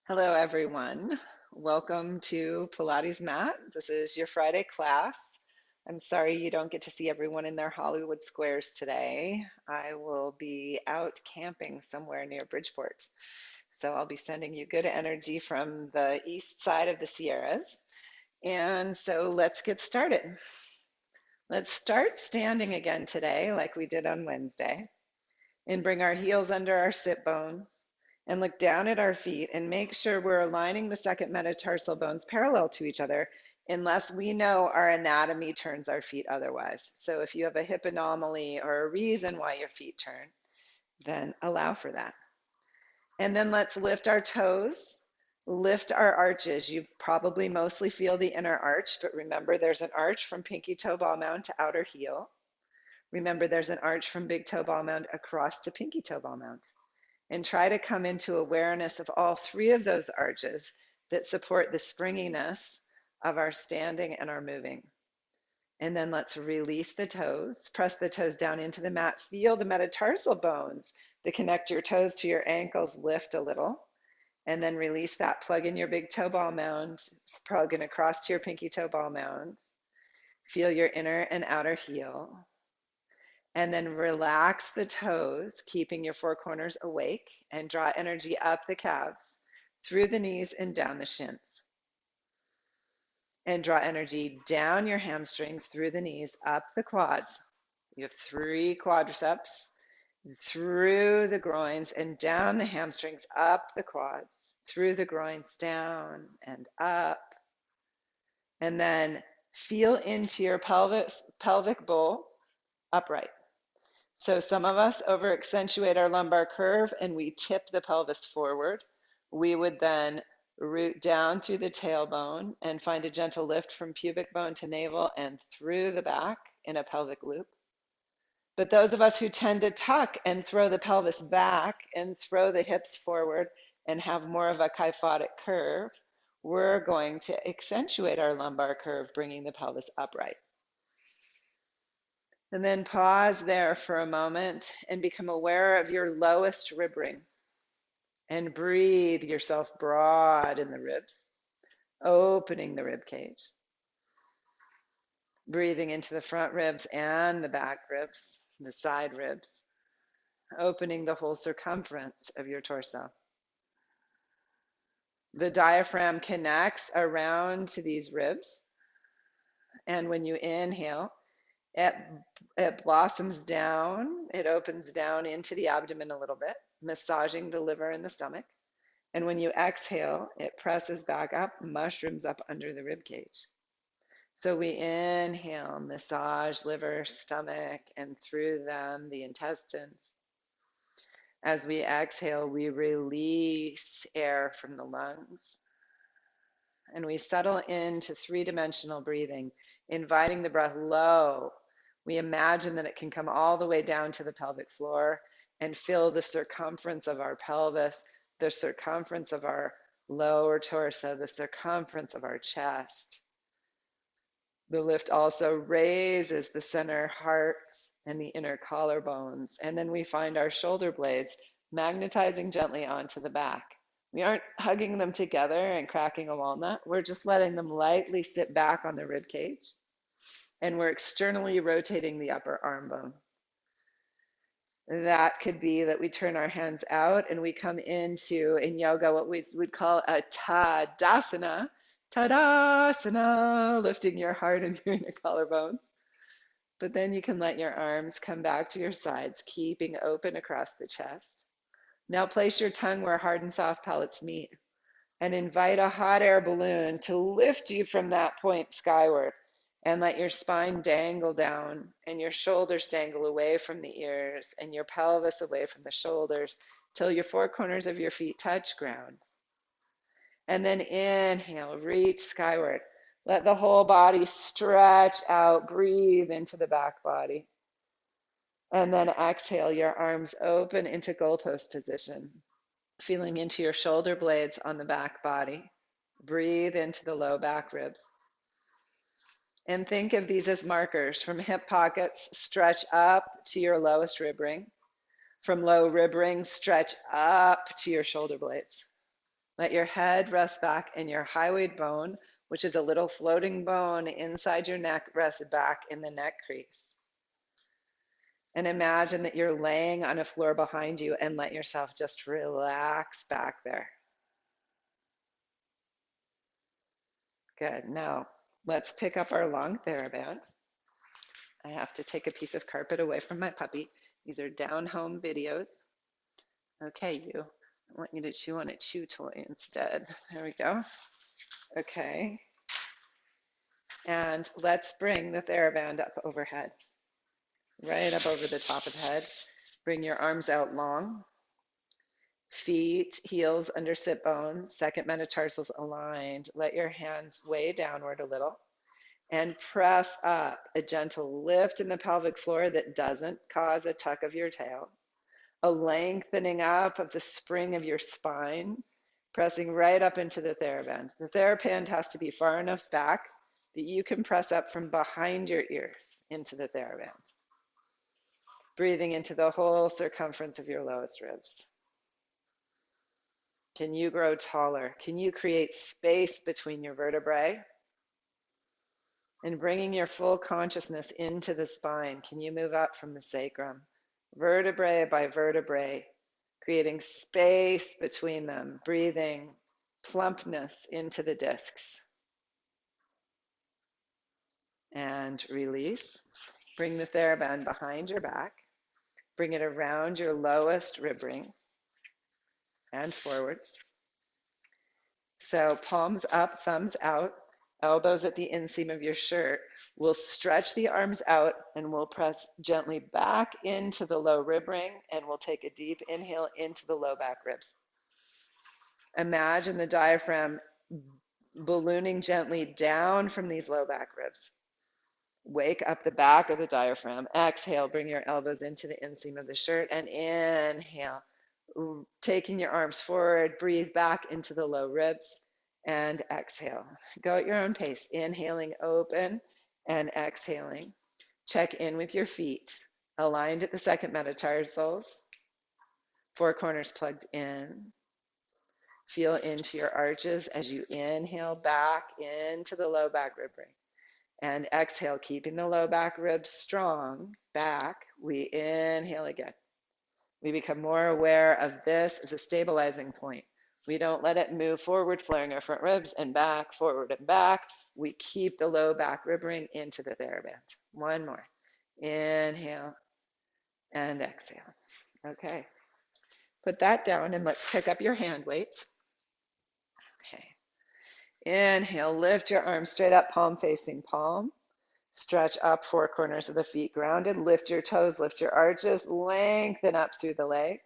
Hello, everyone. Welcome to Pilates Mat. This is your Friday class. I'm sorry you don't get to see everyone in their Hollywood squares today. I will be out camping somewhere near Bridgeport. So I'll be sending you good energy from the east side of the Sierras. And so let's get started. Let's start standing again today, like we did on Wednesday, and bring our heels under our sit bones and look down at our feet and make sure we're aligning the second metatarsal bones parallel to each other unless we know our anatomy turns our feet otherwise. So if you have a hip anomaly or a reason why your feet turn, then allow for that. And then let's lift our toes, lift our arches. You probably mostly feel the inner arch, but remember there's an arch from pinky toe ball mound to outer heel. Remember there's an arch from big toe ball mound across to pinky toe ball mound. And try to come into awareness of all three of those arches that support the springiness of our standing and our moving. And then let's release the toes, press the toes down into the mat, feel the metatarsal bones that connect your toes to your ankles, lift a little, and then release that, plug in your big toe ball mound, plug in across to your pinky toe ball mound, feel your inner and outer heel, and then relax the toes, keeping your four corners awake, and draw energy up the calves, through the knees and down the shins. And draw energy down your hamstrings, through the knees, up the quads. You have three quadriceps, through the groins and down the hamstrings, up the quads, through the groins, down and up. And then feel into your pelvic bowl, upright. So some of us over accentuate our lumbar curve and we tip the pelvis forward. We would then root down through the tailbone and find a gentle lift from pubic bone to navel and through the back in a pelvic loop. But those of us who tend to tuck and throw the pelvis back and throw the hips forward and have more of a kyphotic curve, we're going to accentuate our lumbar curve, bringing the pelvis upright. And then pause there for a moment and become aware of your lowest rib ring. And breathe yourself broad in the ribs, opening the rib cage. Breathing into the front ribs and the back ribs, the side ribs, opening the whole circumference of your torso. The diaphragm connects around to these ribs. And when you inhale, it blossoms down, it opens down into the abdomen a little bit, massaging the liver and the stomach. And when you exhale, it presses back up, mushrooms up under the rib cage. So we inhale, massage liver, stomach, and through them, the intestines. As we exhale, we release air from the lungs. And we settle into three-dimensional breathing, inviting the breath low. We imagine that it can come all the way down to the pelvic floor and fill the circumference of our pelvis, the circumference of our lower torso, the circumference of our chest. The lift also raises the center hearts and the inner collarbones. And then we find our shoulder blades magnetizing gently onto the back. We aren't hugging them together and cracking a walnut. We're just letting them lightly sit back on the rib cage. And we're externally rotating the upper arm bone. That could be that we turn our hands out and we come into, in yoga, what we would call a Tadasana. Tadasana, lifting your heart and your inner collarbones. But then you can let your arms come back to your sides, keeping open across the chest. Now place your tongue where hard and soft pellets meet and invite a hot air balloon to lift you from that point skyward. And let your spine dangle down and your shoulders dangle away from the ears and your pelvis away from the shoulders till your four corners of your feet touch ground. And then inhale, reach skyward. Let the whole body stretch out, breathe into the back body. And then exhale, your arms open into goalpost position, feeling into your shoulder blades on the back body. Breathe into the low back ribs. And think of these as markers. From hip pockets, stretch up to your lowest rib ring. From low rib ring, stretch up to your shoulder blades. Let your head rest back and your hyoid bone, which is a little floating bone inside your neck, rest back in the neck crease. And imagine that you're laying on a floor behind you and let yourself just relax back there. Good. Now, let's pick up our long TheraBand. I have to take a piece of carpet away from my puppy. These are down home videos. Okay, you. I want you to chew on a chew toy instead. There we go. Okay. And let's bring the TheraBand up overhead, right up over the top of the head. Bring your arms out long. Feet, heels under sit bones, second metatarsals aligned. Let your hands way downward a little and press up, a gentle lift in the pelvic floor that doesn't cause a tuck of your tail, a lengthening up of the spring of your spine, pressing right up into the TheraBand. The TheraBand has to be far enough back that you can press up from behind your ears into the TheraBand. Breathing into the whole circumference of your lowest ribs. Can you grow taller? Can you create space between your vertebrae? And bringing your full consciousness into the spine, can you move up from the sacrum, vertebrae by vertebrae, creating space between them, breathing plumpness into the discs. And release. Bring the TheraBand behind your back. Bring it around your lowest rib ring and forward. So palms up, thumbs out, elbows at the inseam of your shirt. We'll stretch the arms out and we'll press gently back into the low rib ring, and we'll take a deep inhale into the low back ribs. Imagine the diaphragm ballooning gently down from these low back ribs. Wake up the back of the diaphragm. Exhale, bring your elbows into the inseam of the shirt, and inhale. Taking your arms forward, breathe back into the low ribs, and exhale. Go at your own pace, inhaling open and exhaling. Check in with your feet, aligned at the second metatarsals, four corners plugged in. Feel into your arches as you inhale back into the low back rib ring. And exhale, keeping the low back ribs strong, back. We inhale again. We become more aware of this as a stabilizing point. We don't let it move forward, flaring our front ribs, and back, forward and back. We keep the low back rib ring into the TheraBand. One more. Inhale and exhale. Okay. Put that down and let's pick up your hand weights. Okay. Inhale, lift your arms straight up, palm facing palm. Stretch up, four corners of the feet grounded. Lift your toes, lift your arches, lengthen up through the legs.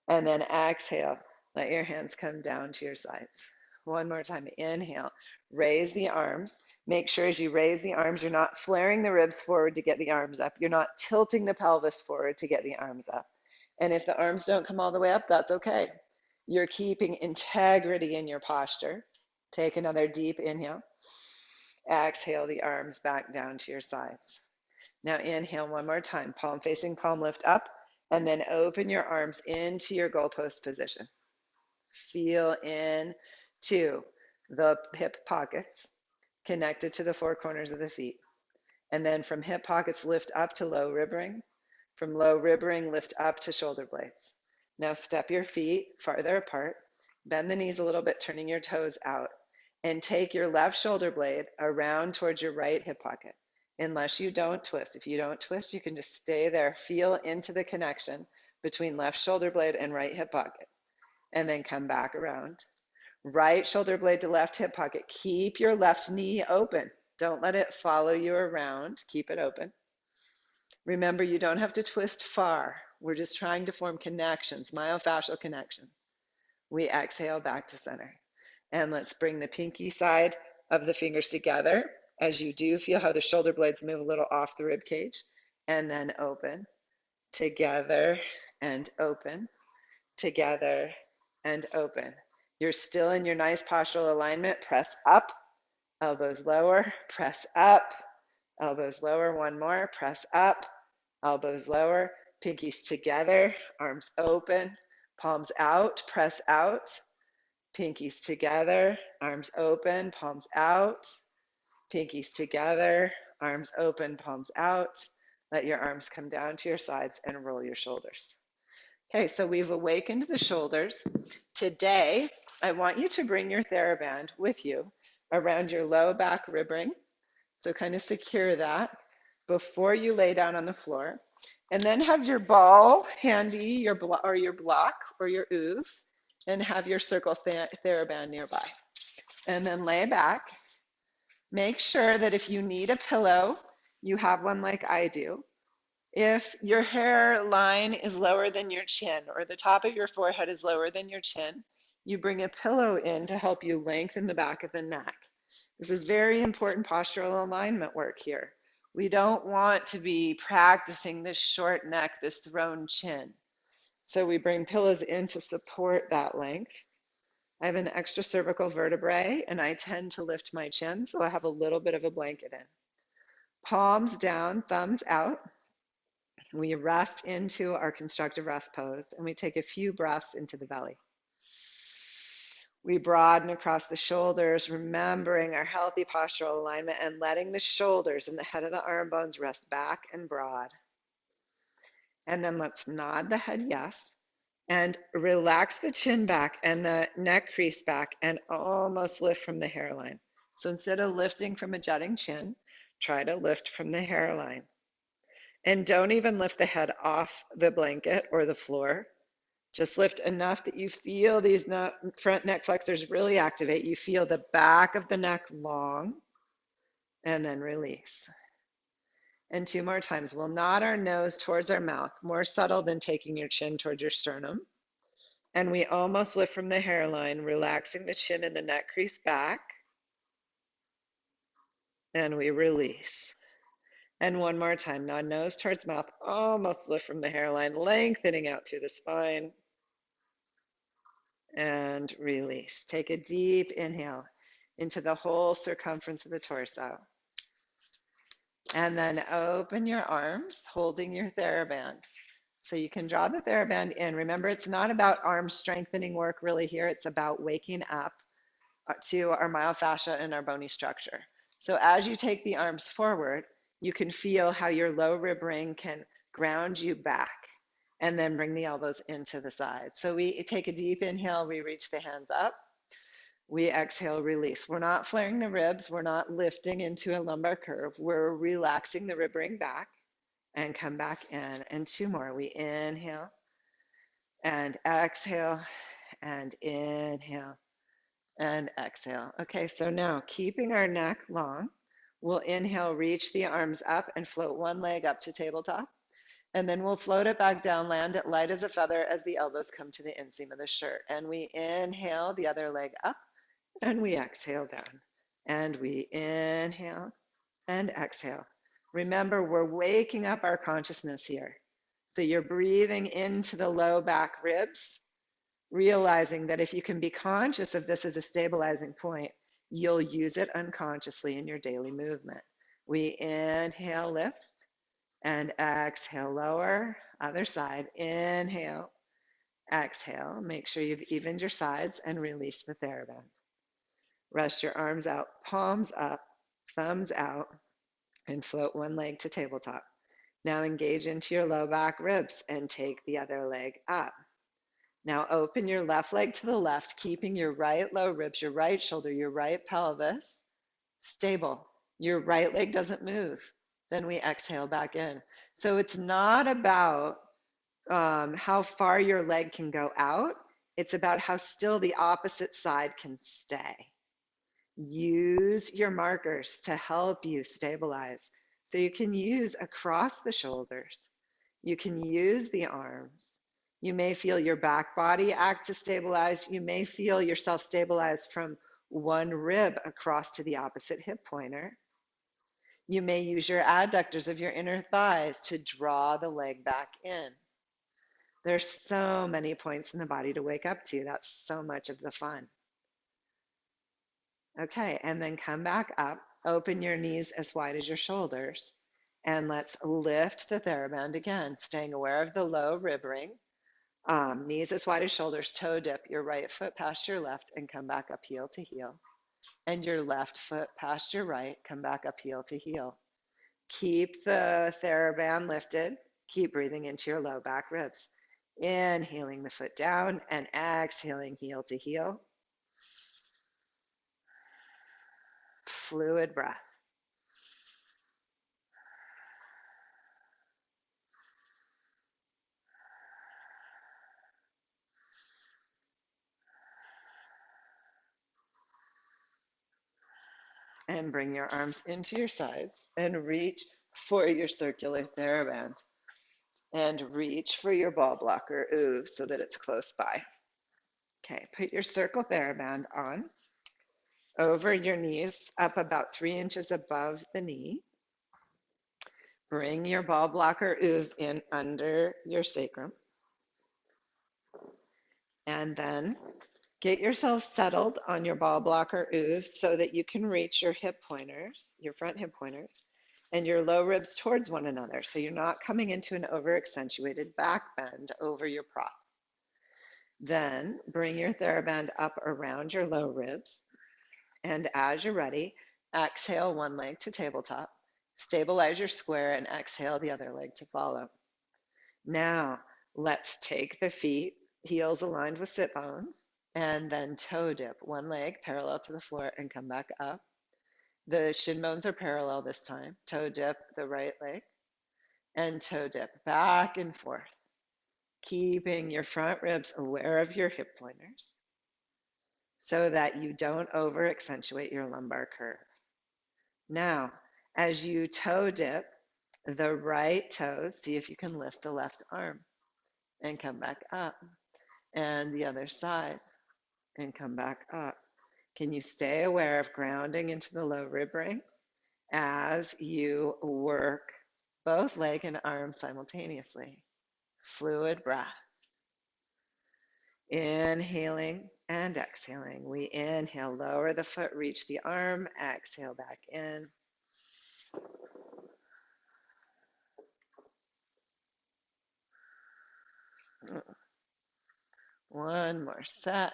And then exhale, let your hands come down to your sides. One more time, inhale, raise the arms. Make sure as you raise the arms, you're not flaring the ribs forward to get the arms up. You're not tilting the pelvis forward to get the arms up. And if the arms don't come all the way up, that's okay. You're keeping integrity in your posture. Take another deep inhale. Exhale the arms back down to your sides. Now inhale one more time, palm facing palm, lift up, and then open your arms into your goalpost position. Feel into the hip pockets connected to the four corners of the feet. And then from hip pockets, lift up to low rib ring. From low rib ring, lift up to shoulder blades. Now step your feet farther apart. Bend the knees a little bit, turning your toes out. And take your left shoulder blade around towards your right hip pocket. Unless you don't twist. If you don't twist, you can just stay there. Feel into the connection between left shoulder blade and right hip pocket. And then come back around. Right shoulder blade to left hip pocket. Keep your left knee open. Don't let it follow you around. Keep it open. Remember, you don't have to twist far. We're just trying to form connections, myofascial connections. We exhale back to center. And let's bring the pinky side of the fingers together. As you do, feel how the shoulder blades move a little off the rib cage. And then open, together, and open, together, and open. You're still in your nice postural alignment. Press up, elbows lower, press up, elbows lower. One more, press up, elbows lower, pinkies together, arms open, palms out, press out, Pinkies together, arms open, palms out. Pinkies together, arms open, palms out. Let your arms come down to your sides and roll your shoulders. Okay, so we've awakened the shoulders. Today, I want you to bring your TheraBand with you around your low back rib ring. So kind of secure that before you lay down on the floor. And then have your ball handy, your block or your oov, and have your circle TheraBand nearby. And then lay back. Make sure that if you need a pillow, you have one like I do. If your hairline is lower than your chin or the top of your forehead is lower than your chin, you bring a pillow in to help you lengthen the back of the neck. This is very important postural alignment work here. We don't want to be practicing this short neck, this thrown chin. So we bring pillows in to support that length. I have an extra cervical vertebrae and I tend to lift my chin, so I have a little bit of a blanket in. Palms down, thumbs out. We rest into our constructive rest pose and we take a few breaths into the belly. We broaden across the shoulders, remembering our healthy postural alignment and letting the shoulders and the head of the arm bones rest back and broad. And then let's nod the head yes and relax the chin back and the neck crease back and almost lift from the hairline. So instead of lifting from a jutting chin, try to lift from the hairline. And don't even lift the head off the blanket or the floor. Just lift enough that you feel these front neck flexors really activate. You feel the back of the neck long, and then release. And 2 more times. We'll nod our nose towards our mouth, more subtle than taking your chin towards your sternum. And we almost lift from the hairline, relaxing the chin and the neck crease back. And we release. And 1 more time. Nod nose towards mouth, almost lift from the hairline, lengthening out through the spine. And release. Take a deep inhale into the whole circumference of the torso. And then open your arms, holding your TheraBand. So you can draw the TheraBand in. Remember, it's not about arm strengthening work really here. It's about waking up to our myofascia and our bony structure. So as you take the arms forward, you can feel how your low rib ring can ground you back. And then bring the elbows into the side. So we take a deep inhale, we reach the hands up. We exhale, release. We're not flaring the ribs. We're not lifting into a lumbar curve. We're relaxing the rib ring back and come back in. And 2 more. We inhale and exhale and inhale and exhale. Okay, so now keeping our neck long, we'll inhale, reach the arms up and float one leg up to tabletop. And then we'll float it back down, land it light as a feather as the elbows come to the inseam of the shirt. And we inhale the other leg up and we exhale down. And we inhale and exhale. Remember, we're waking up our consciousness here. So you're breathing into the low back ribs, realizing that if you can be conscious of this as a stabilizing point, you'll use it unconsciously in your daily movement. We inhale, lift. And exhale, lower, other side, inhale, exhale. Make sure you've evened your sides and release the TheraBand. Rest your arms out, palms up, thumbs out, and float one leg to tabletop. Now engage into your low back ribs and take the other leg up. Now open your left leg to the left, keeping your right low ribs, your right shoulder, your right pelvis stable. Your right leg doesn't move. Then we exhale back in. So it's not about how far your leg can go out. It's about how still the opposite side can stay. Use your markers to help you stabilize. So you can use across the shoulders. You can use the arms. You may feel your back body act to stabilize. You may feel yourself stabilize from one rib across to the opposite hip pointer. You may use your adductors of your inner thighs to draw the leg back in. There's so many points in the body to wake up to. That's so much of the fun. Okay, and then come back up. Open your knees as wide as your shoulders. And let's lift the TheraBand again, staying aware of the low rib ring. Knees as wide as shoulders, toe dip your right foot past your left and come back up heel to heel. And your left foot past your right, come back up heel to heel. Keep the TheraBand lifted. Keep breathing into your low back ribs. Inhaling the foot down and exhaling heel to heel. Fluid breath. And bring your arms into your sides and reach for your circular TheraBand. And reach for your ball blocker, ooh, so that it's close by. Okay, put your circle TheraBand on over your knees, up about 3 inches above the knee. Bring your ball blocker ooh in under your sacrum. And then get yourself settled on your ball blocker ooh so that you can reach your hip pointers, your front hip pointers, and your low ribs towards one another. So you're not coming into an over accentuated back bend over your prop. Then bring your TheraBand up around your low ribs. And as you're ready, exhale one leg to tabletop. Stabilize your square and exhale the other leg to follow. Now, let's take the feet, heels aligned with sit bones, and then toe dip one leg parallel to the floor and come back up. The shin bones are parallel this time. Toe dip the right leg and toe dip back and forth, keeping your front ribs aware of your hip pointers so that you don't over accentuate your lumbar curve. Now, as you toe dip the right toes, see if you can lift the left arm and come back up, and the other side and come back up. Can you stay aware of grounding into the low rib ring as you work both leg and arm simultaneously? Fluid breath. Inhaling and exhaling. We inhale, lower the foot, reach the arm, exhale back in. One more set.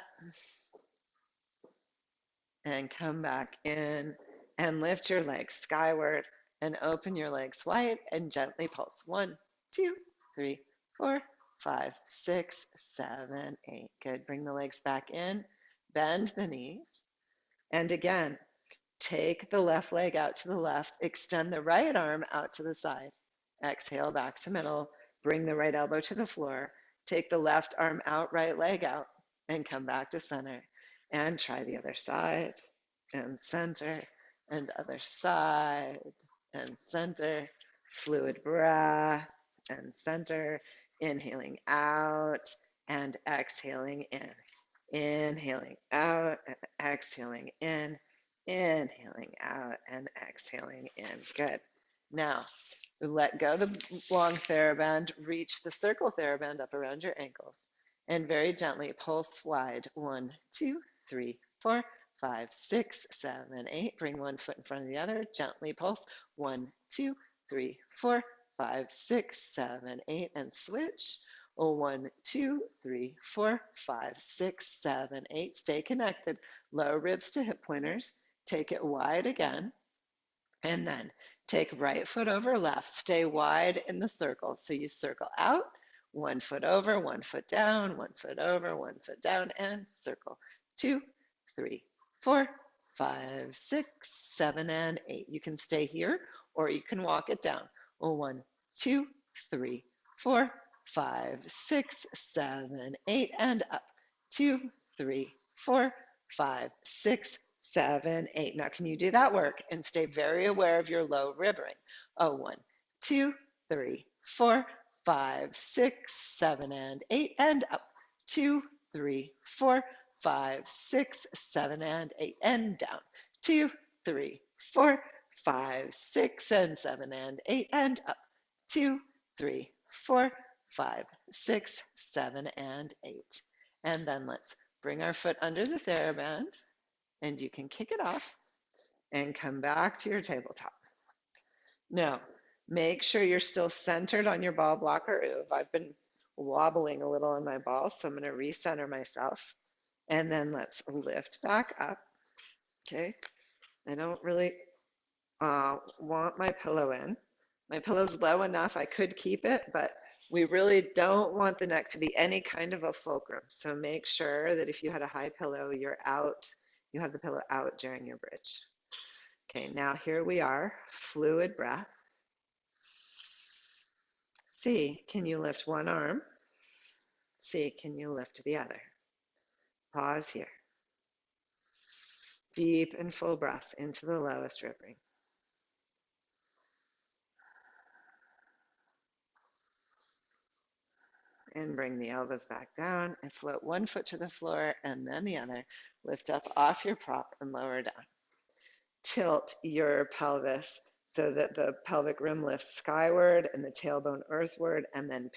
And come back in and lift your legs skyward and open your legs wide and gently pulse. 1, 2, 3, 4, 5, 6, 7, 8. Good. Bring the legs back in. Bend the knees. And again, take the left leg out to the left. Extend the right arm out to the side. Exhale back to middle. Bring the right elbow to the floor. Take the left arm out, right leg out, and come back to center. And try the other side, and center, and other side, and center. Fluid breath, and center. Inhaling out, and exhaling in. Inhaling out, and exhaling in. Inhaling out, and exhaling in. Good. Now, let go the long TheraBand, reach the circle TheraBand up around your ankles, and very gently pulse wide. 1, 2, 3, 4, 5, 6, 7, 8. Bring one foot in front of the other. Gently pulse. 1, 2, 3, 4, 5, 6, 7, 8. And switch. 1, 2, 3, 4, 5, 6, 7, 8. Stay connected. Low ribs to hip pointers. Take it wide again. And then take right foot over left. Stay wide in the circle. So you circle out, 1 foot over, 1 foot down, 1 foot over, 1 foot down, and circle. 2, 3, 4, 5, 6, 7, and 8. You can stay here or you can walk it down. 1, 2, 3, 4, 5, 6, 7, 8, and up. 2, 3, 4, 5, 6, 7, 8. Now, can you do that work and stay very aware of your low rib ring? 1, 2, 3, 4, 5, 6, 7, and 8, and up. 2, 3, 4, 5, 6, 7, and 8, and down. 2, 3, 4, 5, 6, and 7, and 8, and up. 2, 3, 4, 5, 6, 7, and 8. And then let's bring our foot under the TheraBand, and you can kick it off and come back to your tabletop. Now, make sure you're still centered on your ball blocker. I've been wobbling a little in my balls, so I'm going to recenter myself. And then let's lift back up. Okay. I don't really want my pillow in. My pillow's low enough, I could keep it, but we really don't want the neck to be any kind of a fulcrum. So make sure that if you had a high pillow, you're out, you have the pillow out during your bridge. Okay, now here we are, fluid breath. C, can you lift one arm? C, can you lift the other? Pause here. Deep and full breaths into the lowest rib ring. And bring the elbows back down and float one foot to the floor and then the other. Lift up off your prop and lower down. Tilt your pelvis so that the pelvic rim lifts skyward and the tailbone earthward, and then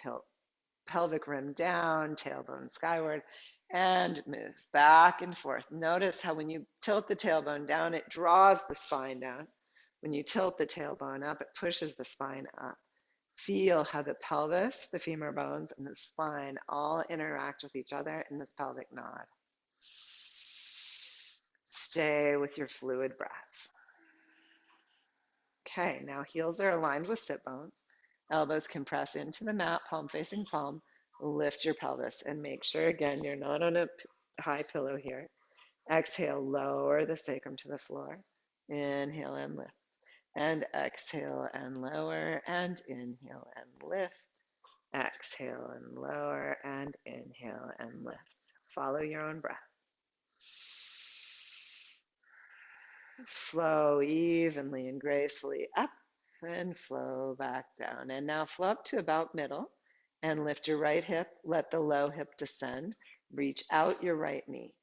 pelvic rim down, tailbone skyward, and move back and forth. Notice how when you tilt the tailbone down, it draws the spine down. When you tilt the tailbone up, it pushes the spine up. Feel how the pelvis, the femur bones, and the spine all interact with each other in this pelvic nod. Stay with your fluid breath. Okay, now heels are aligned with sit bones. Elbows can press into the mat, palm facing palm. Lift your pelvis and make sure, again, you're not on a high pillow here. Exhale, lower the sacrum to the floor. Inhale and lift. And exhale and lower, and inhale and lift. Exhale and lower, and inhale and lift. Follow your own breath. Flow evenly and gracefully up and flow back down. And now flow up to about middle and lift your right hip. Let the low hip descend. Reach out your right knee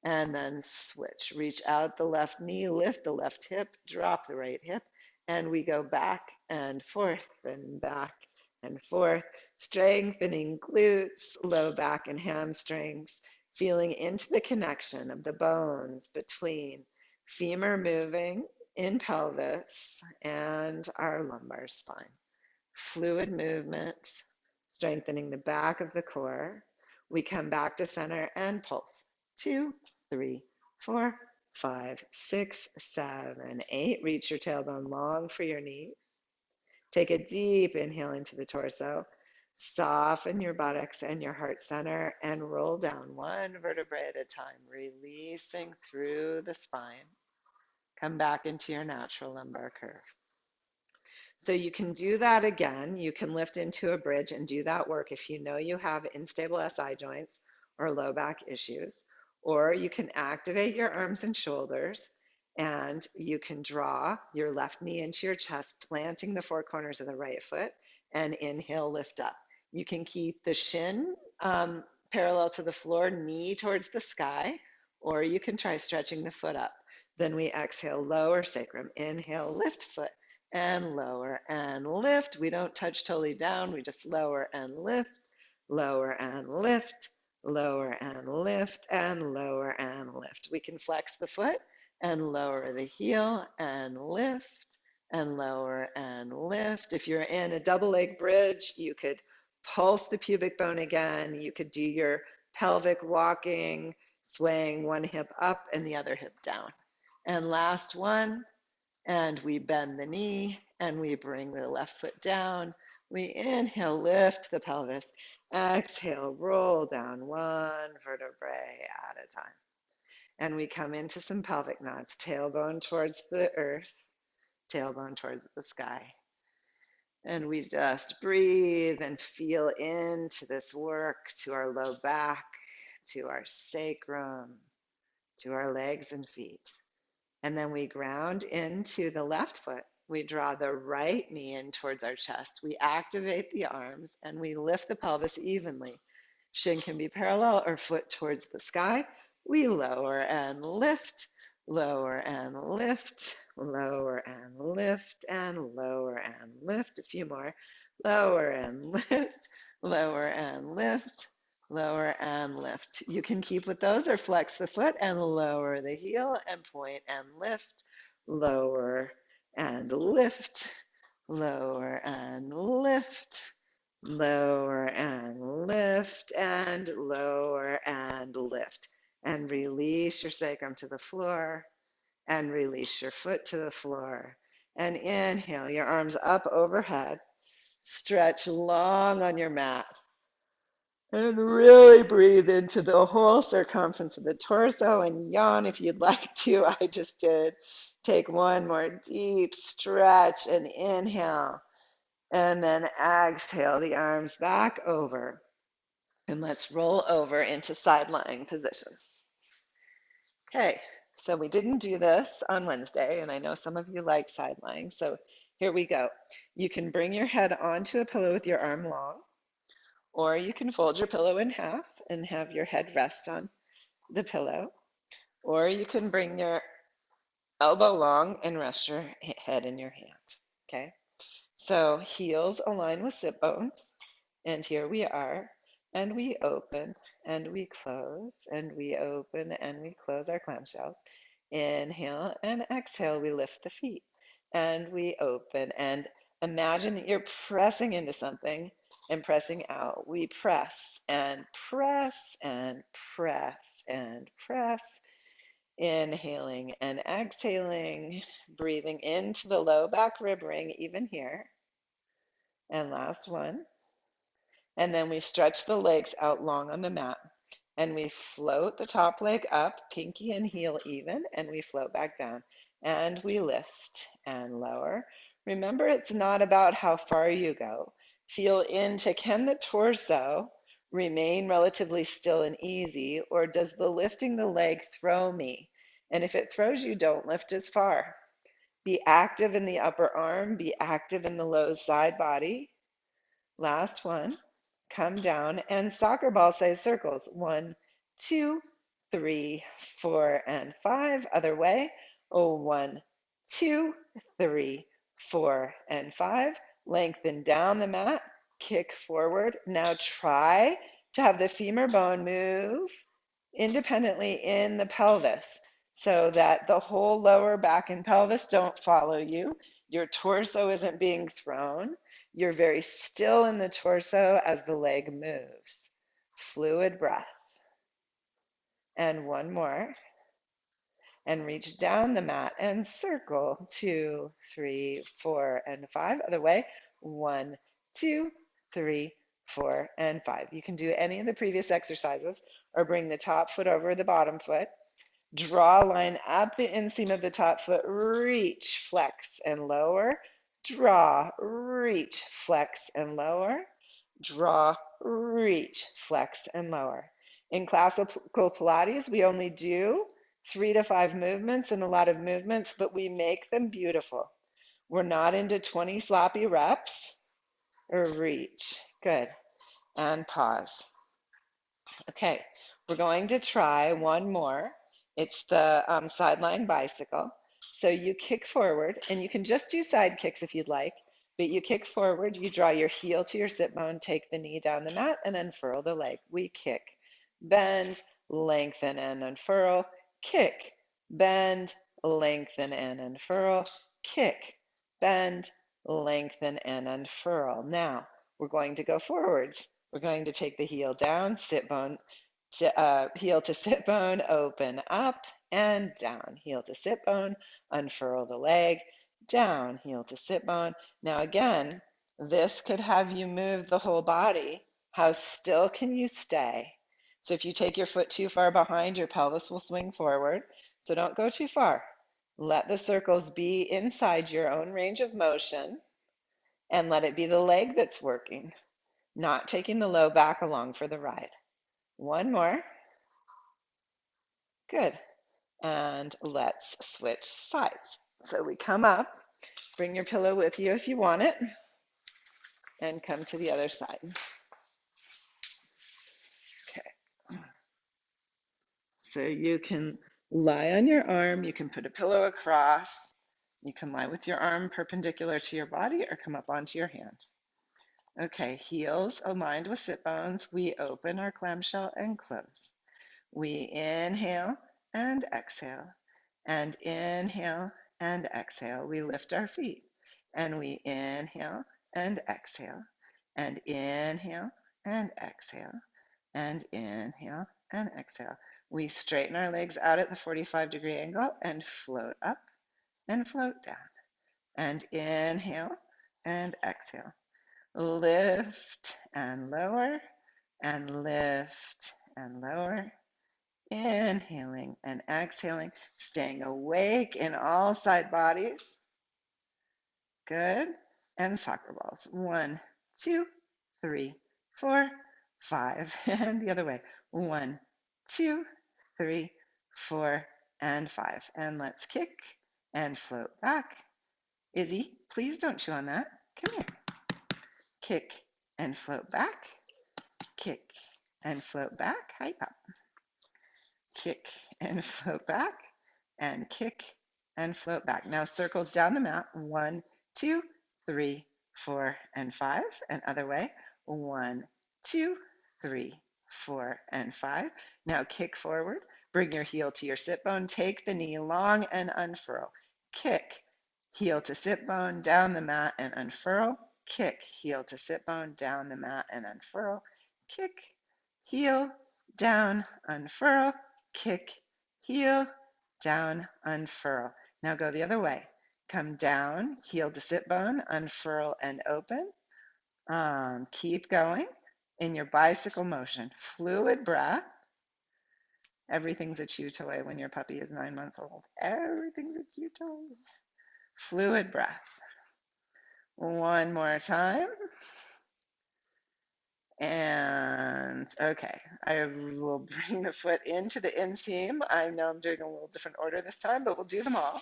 and then switch. Reach out the left knee, lift the left hip, drop the right hip, and we go back and forth and back and forth, strengthening glutes, low back and hamstrings, feeling into the connection of the bones between femur moving in pelvis and our lumbar spine. Fluid movements, strengthening the back of the core. We come back to center and pulse. 2, 3, 4, 5, 6, 7, 8. Reach your tailbone long for your knees. Take a deep inhale into the torso. Soften your buttocks and your heart center and roll down one vertebrae at a time, releasing through the spine. Come back into your natural lumbar curve. So you can do that again. You can lift into a bridge and do that work if you know you have unstable SI joints or low back issues. Or you can activate your arms and shoulders, and you can draw your left knee into your chest, planting the four corners of the right foot, and inhale, lift up. You can keep the shin parallel to the floor, knee towards the sky, or you can try stretching the foot up. Then we exhale, lower sacrum. Inhale, lift foot and lower and lift. We don't touch totally down. We just lower and lift, lower and lift, lower and lift, and lower and lift. We can flex the foot and lower the heel and lift and lower and lift. If you're in a double leg bridge, you could pulse the pubic bone again. You could do your pelvic walking, swaying one hip up and the other hip down. And last one, and we bend the knee and we bring the left foot down. We inhale, lift the pelvis. Exhale, roll down one vertebrae at a time. And we come into some pelvic nods, tailbone towards the earth, tailbone towards the sky. And we just breathe and feel into this work, to our low back, to our sacrum, to our legs and feet. And then we ground into the left foot. We draw the right knee in towards our chest. We activate the arms and we lift the pelvis evenly. Shin can be parallel or foot towards the sky. We lower and lift, lower and lift, lower and lift, and lower and lift. A few more. Lower and lift, lower and lift, lower and lift. You can keep with those or flex the foot and lower the heel and point and lift, lower and lift, lower and lift, Lower and lift, and lower and lift. And release your sacrum to the floor, and release your foot to the floor. And inhale, your arms up overhead. Stretch long on your mat. And really breathe into the whole circumference of the torso and yawn if you'd like to. I just did. Take one more deep stretch and inhale. And then exhale the arms back over. And let's roll over into side lying position. Okay, so we didn't do this on Wednesday, and I know some of you like side lying, so here we go. You can bring your head onto a pillow with your arm long, or you can fold your pillow in half and have your head rest on the pillow, or you can bring your elbow long and rest your head in your hand. Okay, so heels align with sit bones, and here we are, and we open and we close, and we open and we close our clamshells. Inhale and exhale, we lift the feet, and we open, and imagine that you're pressing into something and pressing out. We press and press and press and press, inhaling and exhaling, breathing into the low back rib ring, even here. And last one. And then we stretch the legs out long on the mat, and we float the top leg up, pinky and heel even, and we float back down. And we lift and lower. Remember, it's not about how far you go. Feel into, can the torso remain relatively still and easy, or does the lifting the leg throw me? And if it throws you, don't lift as far. Be active in the upper arm, be active in the low side body. Last one. Come down and soccer ball size circles. 1, 2, 3, 4, and 5. Other way. Oh, 1, 2, 3, 4, and 5. Lengthen down the mat. Kick forward. Now try to have the femur bone move independently in the pelvis so that the whole lower back and pelvis don't follow you. Your torso isn't being thrown. You're very still in the torso as the leg moves. Fluid breath. And one more. And reach down the mat and circle. 2, 3, 4, and 5. Other way. 1, 2, 3, 4, and 5. You can do any of the previous exercises or bring the top foot over the bottom foot. Draw a line up the inseam of the top foot, reach, flex, and lower. Draw, reach, flex, and lower. Draw, reach, flex, and lower. In classical Pilates, we only do 3 to 5 movements and a lot of movements, but we make them beautiful. We're not into 20 sloppy reps. Reach. Good. And pause. Okay, we're going to try one more. It's the sideline bicycle. So you kick forward, and you can just do side kicks if you'd like, but you kick forward, you draw your heel to your sit bone, take the knee down the mat, and unfurl the leg. We kick, bend, lengthen, and unfurl, kick, bend, lengthen, and unfurl, kick, bend, lengthen, and unfurl. Now, we're going to go forwards. We're going to take the heel down, sit bone, heel to sit bone, open up and down. Heel to sit bone, unfurl the leg, down, heel to sit bone. Now again, this could have you move the whole body. How still can you stay? So if you take your foot too far behind, your pelvis will swing forward. So don't go too far. Let the circles be inside your own range of motion and let it be the leg that's working, not taking the low back along for the ride. One more. Good. And let's switch sides. So we come up, bring your pillow with you if you want it, and come to the other side. Okay. So you can lie on your arm, you can put a pillow across, you can lie with your arm perpendicular to your body or come up onto your hand. Okay, heels aligned with sit bones. We open our clamshell and close. We inhale and exhale, and inhale and exhale. We lift our feet, and we inhale and exhale, and inhale and exhale and inhale and exhale. We straighten our legs out at the 45-degree angle and float up and float down. And inhale and exhale. Lift and lower and lift and lower. Inhaling and exhaling, staying awake in all side bodies. Good. And soccer balls. 1, 2, 3, 4, 5. And the other way. 1, 2, 3, 4, and 5. And let's kick and float back. Izzy, please don't chew on that. Come here. Kick and float back. Kick and float back. Hi, Pop. Kick and float back. And kick and float back. Now circles down the mat. 1, 2, 3, 4, and 5. And other way. 1, 2, 3, 4, and 5. Now kick forward. Bring your heel to your sit bone. Take the knee long and unfurl. Kick, heel to sit bone, down the mat and unfurl. Kick, heel to sit bone, down the mat and unfurl. Kick, heel, down, unfurl. Kick, heel, down, unfurl. Now go the other way. Come down, heel to sit bone, unfurl and open. Keep going in your bicycle motion. Fluid breath. Everything's a chew toy when your puppy is 9 months old. Everything's a chew toy. Fluid breath. One more time. And okay, I will bring the foot into the inseam. I know I'm doing a little different order this time, but we'll do them all.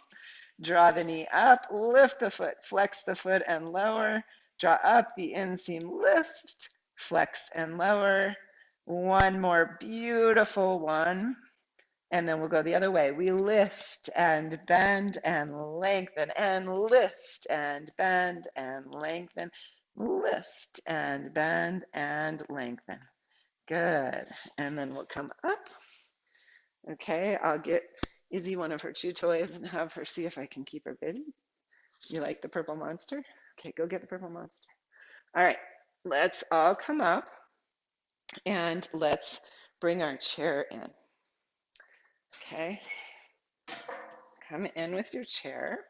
Draw the knee up, lift the foot, flex the foot and lower. Draw up the inseam, lift, flex and lower. One more beautiful one. And then we'll go the other way. We lift and bend and lengthen and lift and bend and lengthen. Lift and bend and lengthen. Good. And then we'll come up. Okay, I'll get Izzy one of her chew toys and have her see if I can keep her busy. You like the purple monster? Okay, go get the purple monster. All right, let's all come up and let's bring our chair in. Okay, come in with your chair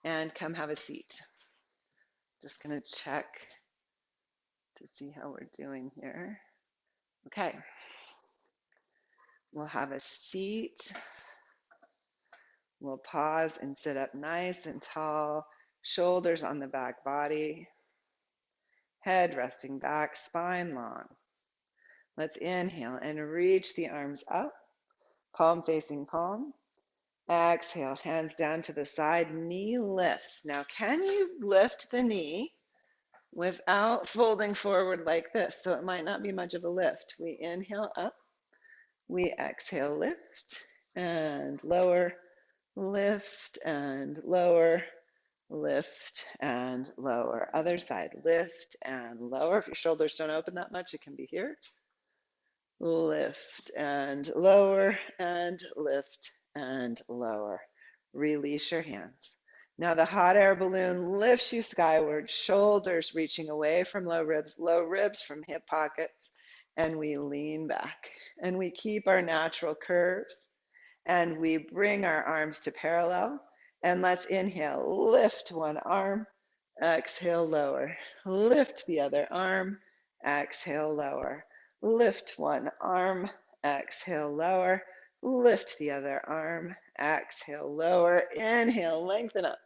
and come have a seat. Just gonna check to see how we're doing here. Okay, we'll have a seat. We'll pause and sit up nice and tall, shoulders on the back body, head resting back, spine long. Let's inhale and reach the arms up, palm facing palm. Exhale, hands down to the side, knee lifts. Now, can you lift the knee without folding forward like this? So it might not be much of a lift. We inhale up, we exhale, lift and lower, lift and lower, lift and lower. Other side, lift and lower. If your shoulders don't open that much, it can be here. Lift and lower and lift and lower. Release your hands. Now the hot air balloon lifts you skyward, shoulders reaching away from low ribs from hip pockets, and we lean back. And we keep our natural curves, and we bring our arms to parallel. And let's inhale, lift one arm, exhale, lower. Lift the other arm, exhale, lower. Lift one arm, exhale, lower. Lift the other arm, exhale, lower. Inhale, lengthen up.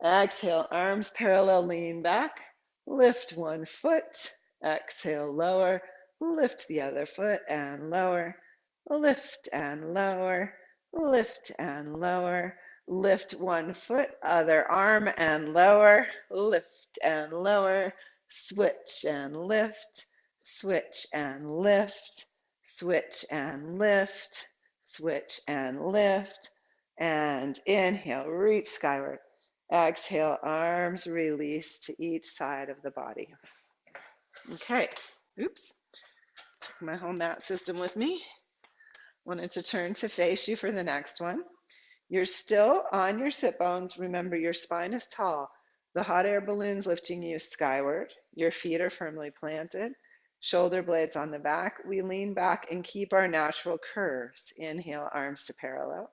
Exhale, arms parallel, lean back. Lift one foot, exhale, lower. Lift the other foot and lower. Lift and lower. Lift and lower. Lift one foot, other arm and lower. Lift and lower. Switch and lift. Switch and lift, switch and lift, switch and lift, and inhale, reach skyward. Exhale, arms release to each side of the body. Okay, oops, took my whole mat system with me. Wanted to turn to face you for the next one. You're still on your sit bones. Remember, your spine is tall. The hot air balloon's lifting you skyward. Your feet are firmly planted, shoulder blades on the back. We lean back and keep our natural curves. Inhale, arms to parallel.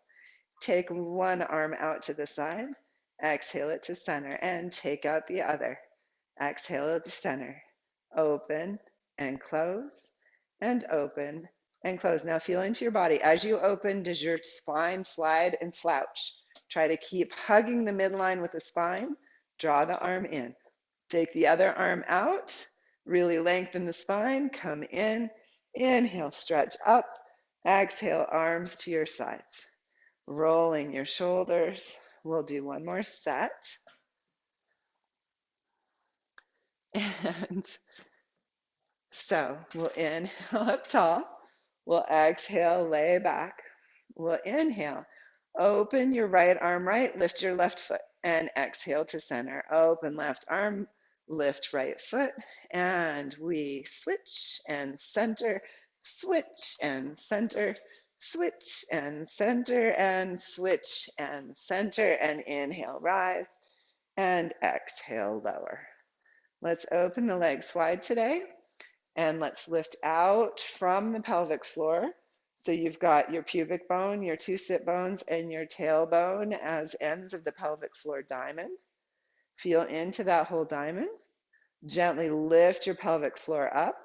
Take one arm out to the side. Exhale it to center and take out the other. Exhale it to center. Open and close and open and close. Now feel into your body. As you open, does your spine slide and slouch? Try to keep hugging the midline with the spine. Draw the arm in. Take the other arm out. Really lengthen the spine. Come in. Inhale, stretch up. Exhale, arms to your sides. Rolling your shoulders. We'll do one more set. And so we'll inhale up tall. We'll exhale, lay back. We'll inhale. Open your right arm right, lift your left foot, and exhale to center. Open left arm, lift right foot, and we switch and center, switch and center, switch and center, and switch and center, and inhale, rise, and exhale, lower. Let's open the legs wide today. And let's lift out from the pelvic floor. So you've got your pubic bone, your two sit bones, and your tailbone as ends of the pelvic floor diamond. Feel into that whole diamond. Gently lift your pelvic floor up.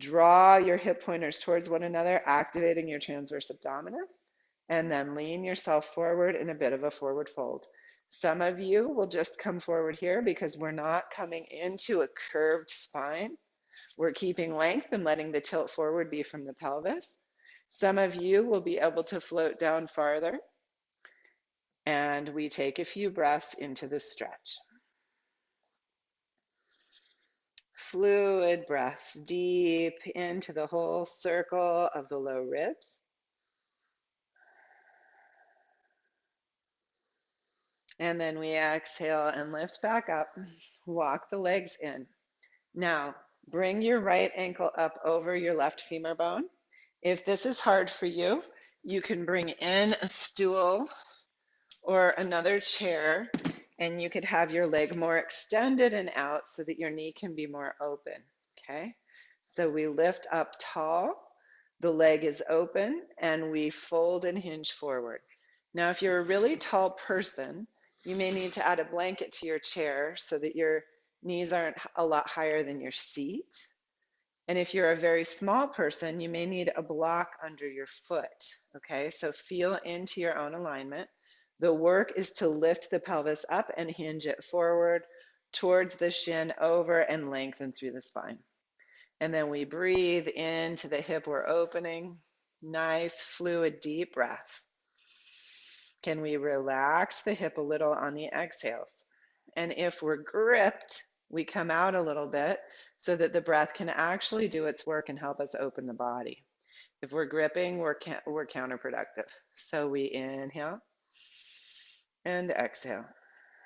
Draw your hip pointers towards one another, activating your transverse abdominis. And then lean yourself forward in a bit of a forward fold. Some of you will just come forward here because we're not coming into a curved spine. We're keeping length and letting the tilt forward be from the pelvis. Some of you will be able to float down farther. And we take a few breaths into the stretch. Fluid breaths deep into the whole circle of the low ribs. And then we exhale and lift back up. Walk the legs in. Now, bring your right ankle up over your left femur bone. If this is hard for you, you can bring in a stool or another chair, and you could have your leg more extended and out so that your knee can be more open, okay? So we lift up tall, the leg is open, and we fold and hinge forward. Now, if you're a really tall person, you may need to add a blanket to your chair so that your knees aren't a lot higher than your seat. And if you're a very small person, you may need a block under your foot, okay? So feel into your own alignment. The work is to lift the pelvis up and hinge it forward towards the shin, over, and lengthen through the spine. And then we breathe into the hip we're opening. Nice, fluid, deep breath. Can we relax the hip a little on the exhales? And if we're gripped, we come out a little bit so that the breath can actually do its work and help us open the body. If we're gripping, we're counterproductive. So we inhale and exhale.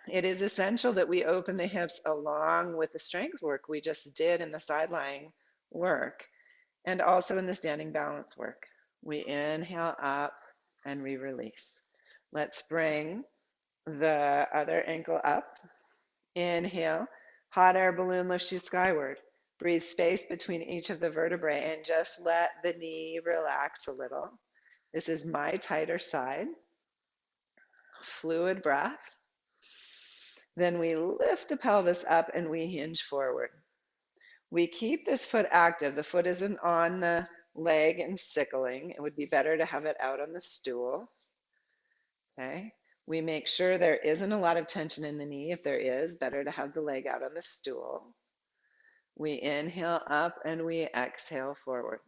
It is essential that we open the hips along with the strength work we just did in the side lying work and also in the standing balance work. We inhale up and we release. Let's bring the other ankle up. Inhale, hot air balloon lifts you skyward. Breathe space between each of the vertebrae and just let the knee relax a little. This is my tighter side. Fluid breath. Then we lift the pelvis up and we hinge forward. We keep this foot active. The foot isn't on the leg and sickling. It would be better to have it out on the stool. Okay. We make sure there isn't a lot of tension in the knee. If there is, better to have the leg out on the stool. We inhale up and we exhale forward.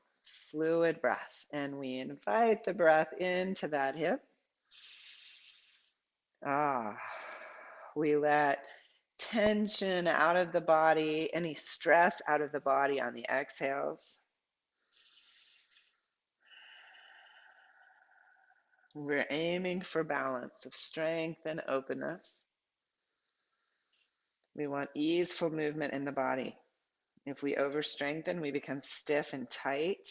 Fluid breath. And we invite the breath into that hip. We let tension out of the body, any stress out of the body on the exhales. We're aiming for balance of strength and openness. We want easeful movement in the body. If we overstrengthen, we become stiff and tight.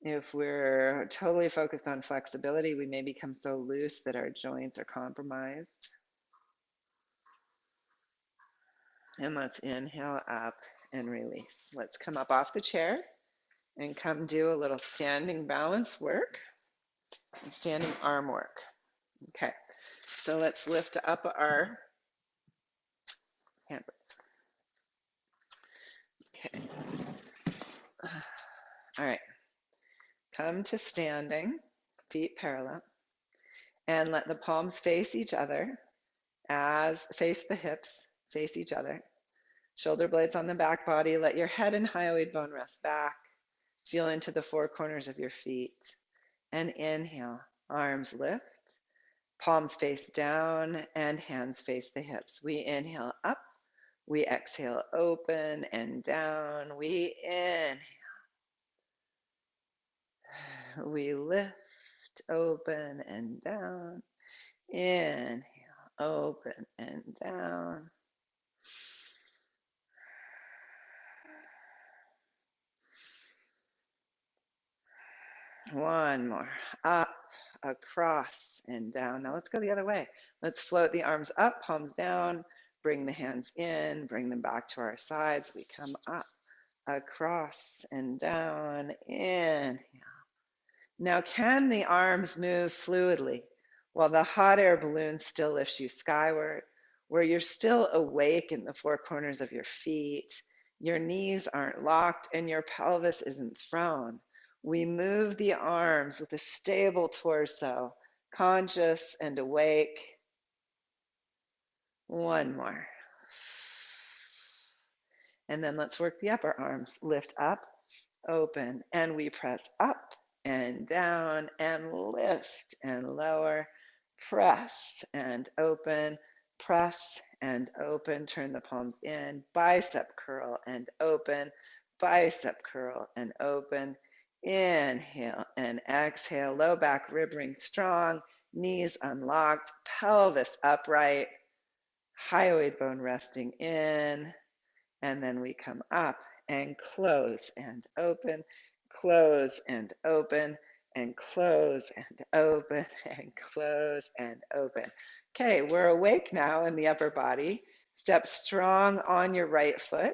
If we're totally focused on flexibility, we may become so loose that our joints are compromised. And let's inhale up and release. Let's come up off the chair and come do a little standing balance work and standing arm work. Okay, so let's lift up our hand. Okay, all right, come to standing, feet parallel, and let the palms face each other as face the hips, face each other. Shoulder blades on the back body. Let your head and hyoid bone rest back. Feel into the four corners of your feet. And inhale, arms lift, palms face down, and hands face the hips. We inhale up, we exhale open and down. We inhale, we lift, open and down. Inhale, open and down. One more. Up, across, and down. Now let's go the other way. Let's float the arms up, palms down. Bring the hands in, bring them back to our sides. We come up, across, and down. Inhale. Now, can the arms move fluidly while the hot air balloon still lifts you skyward, where you're still awake in the four corners of your feet, your knees aren't locked, and your pelvis isn't thrown? We move the arms with a stable torso, conscious and awake. One more. And then let's work the upper arms. Lift up, open, and we press up and down and lift and lower, press and open, press and open. Turn the palms in, bicep curl and open, bicep curl and open. Inhale and exhale, low back rib ring strong, knees unlocked, pelvis upright, hyoid bone resting in, and then we come up and close and open, close and open, and close and open, and close and open. Okay, we're awake now in the upper body. Step strong on your right foot.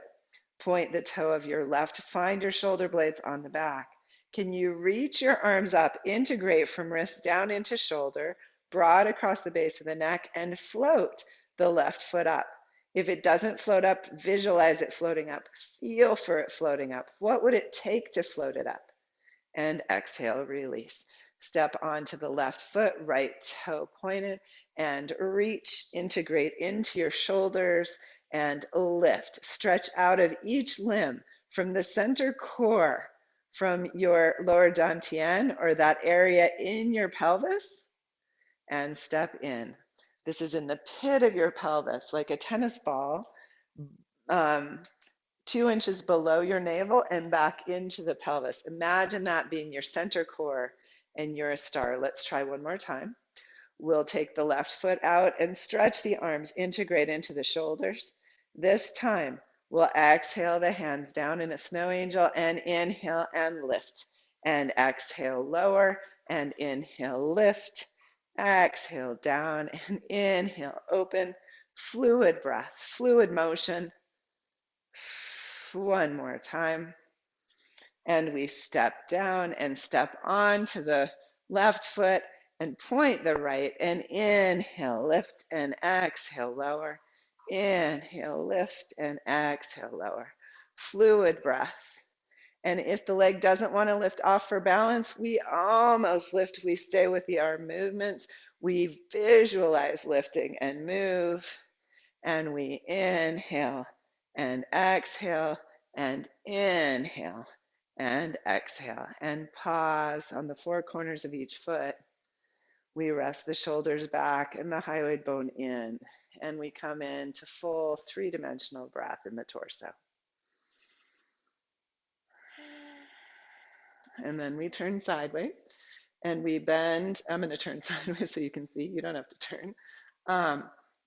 Point the toe of your left. Find your shoulder blades on the back. Can you reach your arms up, integrate from wrist down into shoulder, broad across the base of the neck, and float the left foot up? If it doesn't float up, visualize it floating up. Feel for it floating up. What would it take to float it up? And exhale, release. Step onto the left foot, right toe pointed, and reach, integrate into your shoulders, and lift. Stretch out of each limb from the center core, from your lower dantian, or that area in your pelvis, and step in. This is in the pit of your pelvis, like a tennis ball, 2 inches below your navel and back into the pelvis. Imagine that being your center core and you're a star. Let's try one more time. We'll take the left foot out and stretch the arms, integrate into the shoulders. This time, we'll exhale the hands down in a snow angel and inhale and lift. And exhale, lower, and inhale, lift. Exhale, down, and inhale, open. Fluid breath, fluid motion. One more time. And we step down and step on to the left foot and point the right, and inhale, lift, and exhale, lower. Inhale, lift, and exhale, lower. Fluid breath. And if the leg doesn't want to lift off for balance, we almost lift. We stay with the arm movements. We visualize lifting and move. And we inhale and exhale and inhale and exhale and pause on the four corners of each foot. We rest the shoulders back and the hyoid bone in, and we come into full three-dimensional breath in the torso. And then we turn sideways and we bend. I'm going to turn sideways so you can see. You don't have to turn.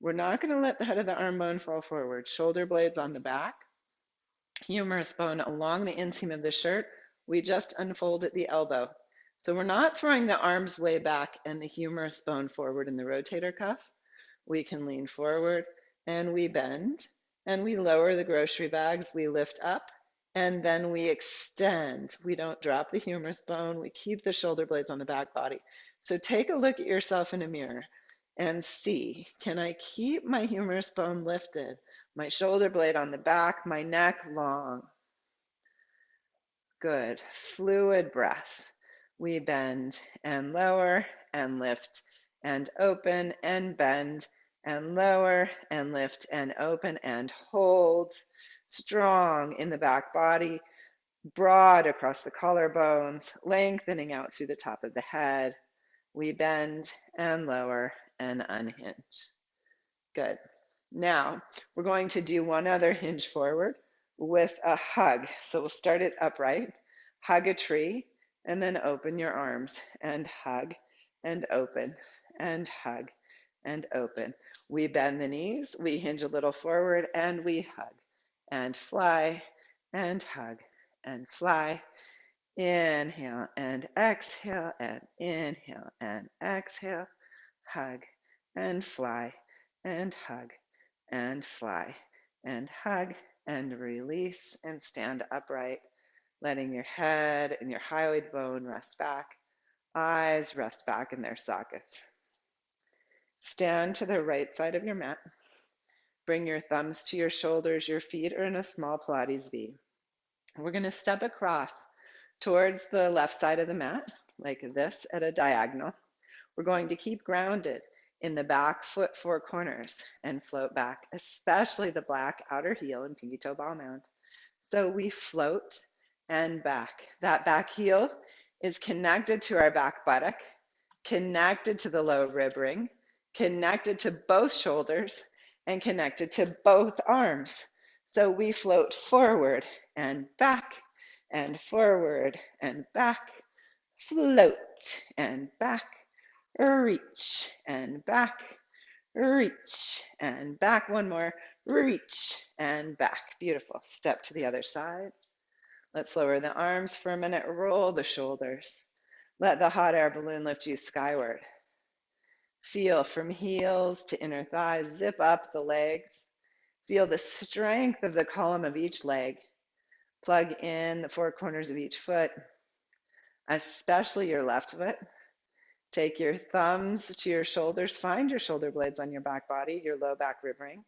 We're not going to let the head of the arm bone fall forward. Shoulder blades on the back. Humerus bone along the inseam of the shirt. We just unfold at the elbow. So we're not throwing the arms way back and the humerus bone forward in the rotator cuff. We can lean forward and we bend and we lower the grocery bags. We lift up and then we extend. We don't drop the humerus bone. We keep the shoulder blades on the back body. So take a look at yourself in a mirror and see, can I keep my humerus bone lifted? My shoulder blade on the back, my neck long. Good. Fluid breath. We bend and lower and lift and open and bend and lower and lift and open and hold. Strong in the back body, broad across the collarbones, lengthening out through the top of the head. We bend and lower and unhinge. Good. Now, we're going to do one other hinge forward with a hug. So we'll start it upright, hug a tree, and then open your arms and hug and open and hug and open. We bend the knees, we hinge a little forward, and we hug and fly and hug and fly. Inhale and exhale and inhale and exhale. Hug and fly and hug and fly and hug and release and stand upright, letting your head and your hyoid bone rest back, eyes rest back in their sockets. Stand to the right side of your mat. Bring your thumbs to your shoulders. Your feet are in a small Pilates V. We're going to step across towards the left side of the mat, like this at a diagonal. We're going to keep grounded in the back foot four corners and float back, especially the black outer heel and pinky toe ball mound. So we float and back. That back heel is connected to our back buttock, connected to the low rib ring, connected to both shoulders, and connected to both arms. So we float forward and back and forward and back, float and back, reach and back, reach and back. One more, reach and back. Beautiful. Step to the other side. Let's lower the arms for a minute, roll the shoulders. Let the hot air balloon lift you skyward. Feel from heels to inner thighs, zip up the legs. Feel the strength of the column of each leg. Plug in the four corners of each foot, especially your left foot. Take your thumbs to your shoulders, find your shoulder blades on your back body, your low back rib ring,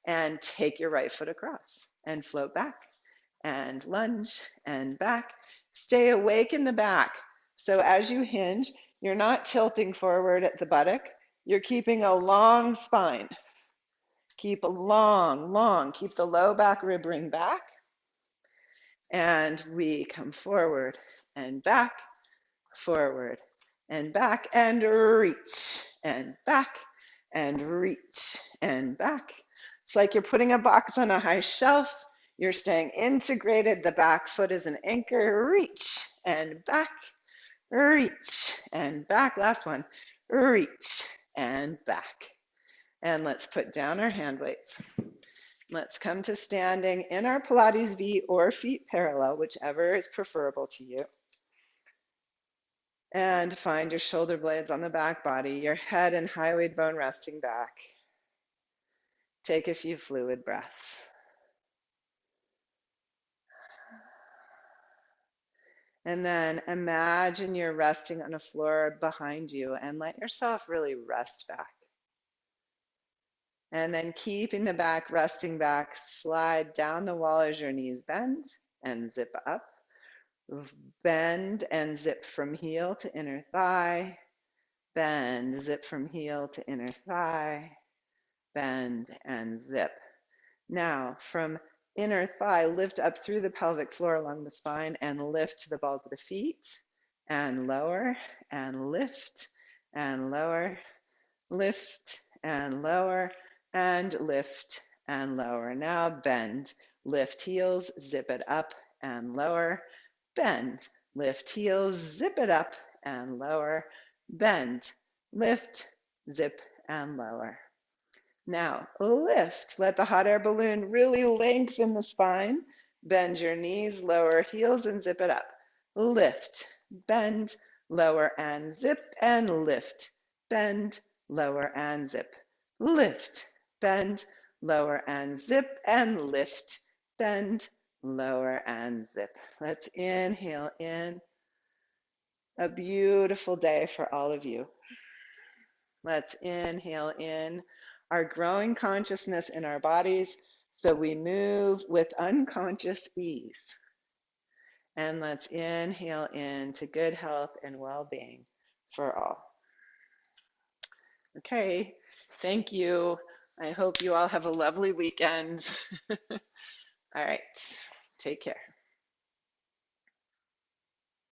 and take your right foot across and float back and lunge and back. Stay awake in the back. So as you hinge, you're not tilting forward at the buttock. You're keeping a long spine. Keep a long, keep the low back rib ring back. And we come forward and back, forward and back, and reach and back, and reach and back. It's like you're putting a box on a high shelf. You're staying integrated. The back foot is an anchor. Reach and back, reach and back. Last one, reach and back. And let's put down our hand weights. Let's come to standing in our Pilates V or feet parallel, whichever is preferable to you. And find your shoulder blades on the back body, your head and hyoid bone resting back. Take a few fluid breaths. And then imagine you're resting on a floor behind you and let yourself really rest back. And then keeping the back resting back, slide down the wall as your knees bend and zip up. Bend and zip from heel to inner thigh. Bend, zip from heel to inner thigh. Bend and zip. Now, from inner thigh, lift up through the pelvic floor along the spine and lift to the balls of the feet. And lower and lift and lower. Lift and lower and lift and lower. Now bend, lift heels, zip it up and lower. Bend, lift heels, zip it up and lower. Bend, lift, zip and lower. Now lift, let the hot air balloon really lengthen the spine. Bend your knees, lower heels and zip it up. Lift, bend, lower and zip and lift. Bend, lower and zip. Lift, bend, lower and zip and lift, bend, lower and zip. Let's inhale in. A beautiful day for all of you. Let's inhale in our growing consciousness in our bodies so we move with unconscious ease. And let's inhale into good health and well-being for all. Okay, thank you. I hope you all have a lovely weekend. All right, take care.